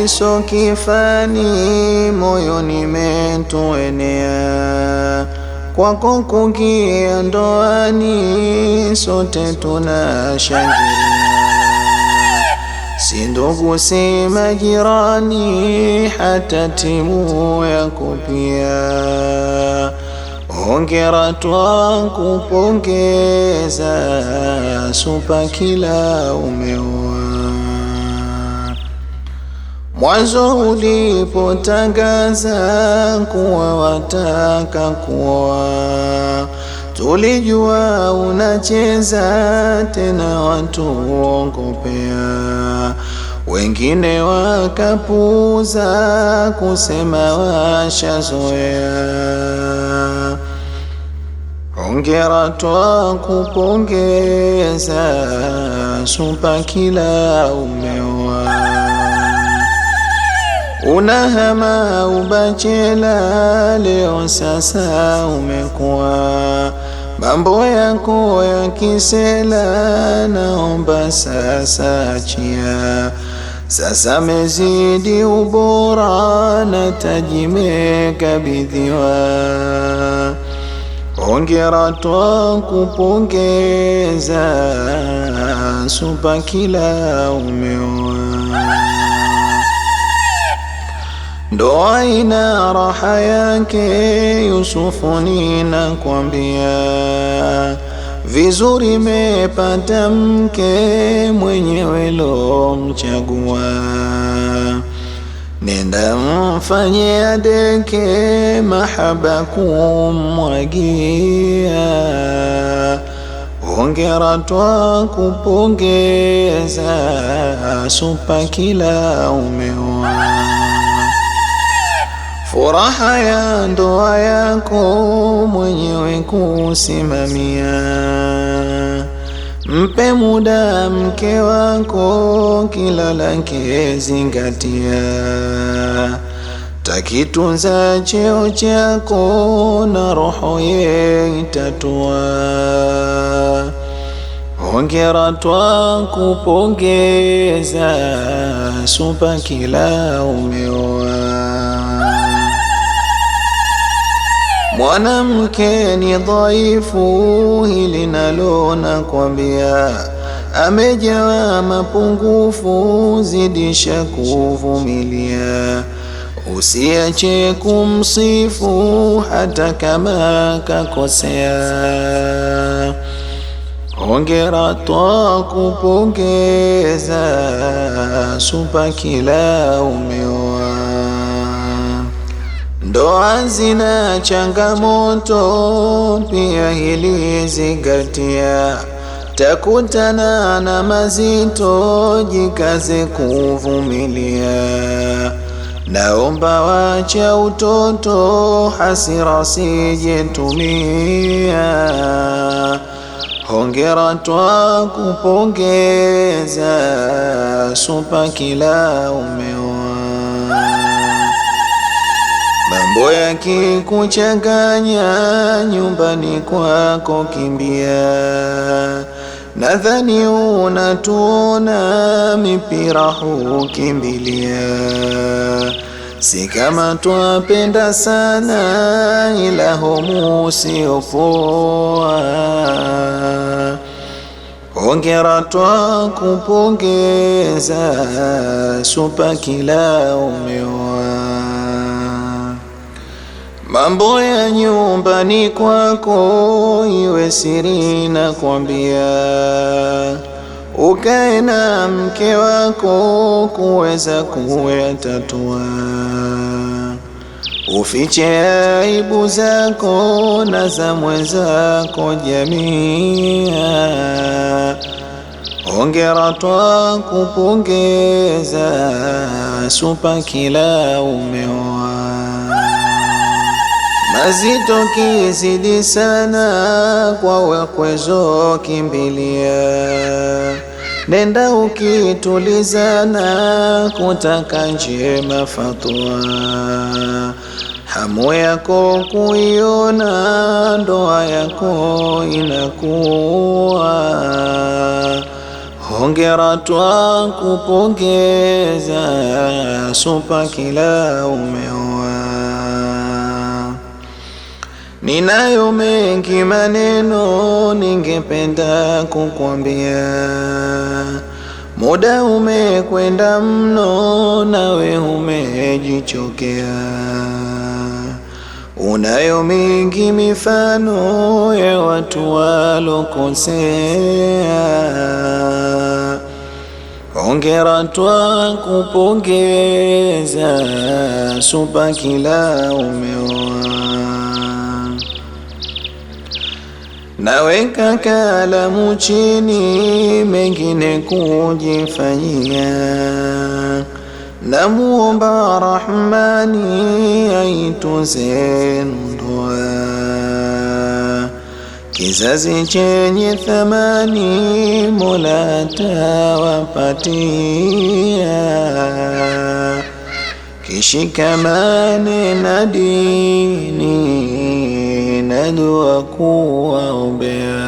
iso kifani moyoni metuenea, kwako kuingia ndoani sote tunashangilia. Si ndugu si majirani hata timu yako pia, hongera twakupongeza supa kila umeoa. Mwanzo ulipotangaza kuwa wataka kuoa, tulijua unacheza tena watu ongopea, wengine wakapuza kusema washazoea. Hongera twakupongeza supa kila umeoa. Unahama ubachela leo sasa umekuwa, mambo yako ya kisela naomba sasa achia. Sasa mezidi ubora na taji mekabidhiwa, hongera twakupongeza supa kila umeoa. Ndoa ina raha yake Yusufu ninakwambia, vizuri mepata mke mwenyewe lomchagua. Nenda mfanye adeke mahaba kumwagia, hongera twakupongeza supa kila umeoa. Furaha ya ndoa yako mwenyewe kusimamia, mpe muda mke wako kila lake zingatia. Takitunza cheo chako na roho ye itatua, hongera twakupongeza supa kila umeoa. Mwanamke ni dhaifu, hili nalo nakwambia, amejawa mapungufu, zidisha kuvumilia. Usiache kumsifu hata kama kakosea, hongera twakupongeza supa kila umeoa. Ndoa zina changamoto pia hili zingatia, takutana na mazito jikaze kuvumilia. Naomba wacha utoto hasira sijetumia, hongera twakupongeza supa kila umeoa. Mambo yakikuchanganya nyumbani kwako kimbia, nadhani unatuona mipira hukimbilia. Si kama twapenda sana ila humu usiopoa, hongera twakupongeza supa kila umeoa. Mambo ya nyumbani kwako iwe siri nakwambia, ukae na mke wako kuweza kuyatatua. Ufiche aibu zako na za mwenzako jamia, hongera twakupongeza supa kila umeoa. Mazito kizidi sana kwa wakwezo kimbilia, nenda ukitulizana kutaka njema fatwa. Hamu yako kuiona ndoa yako inakuwa, hongera twakupongeza, supa kila umeoa. Ninayo mengi maneno ningependa kukwambia, muda umekwenda mno, nawe umejichokea. Unayo mingi mifano ya watu walokosea, hongera twakupongeza, supa kila umeoa. Naweka kalamu chini, mengine kujifanyia, namuomba Rahmani aituze ndoa. Kizazi chenye thamani Mola atawapatia, kishikamane na dini na dua kuwaombea.